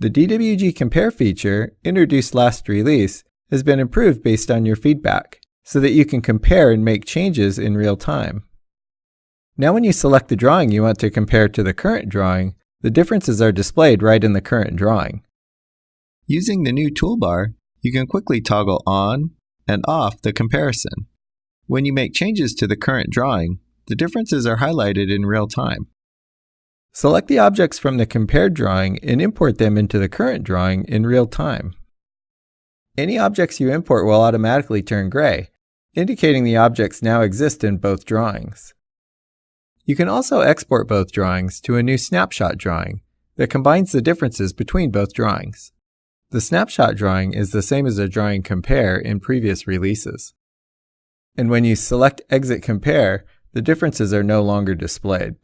The DWG Compare feature, introduced last release, has been improved based on your feedback, so that you can compare and make changes in real time. Now when you select the drawing you want to compare to the current drawing, the differences are displayed right in the current drawing. Using the new toolbar, you can quickly toggle on and off the comparison. When you make changes to the current drawing, the differences are highlighted in real time. Select the objects from the compared drawing and import them into the current drawing in real time. Any objects you import will automatically turn gray, indicating the objects now exist in both drawings. You can also export both drawings to a new snapshot drawing that combines the differences between both drawings. The snapshot drawing is the same as a drawing compare in previous releases. And when you select Exit Compare, the differences are no longer displayed.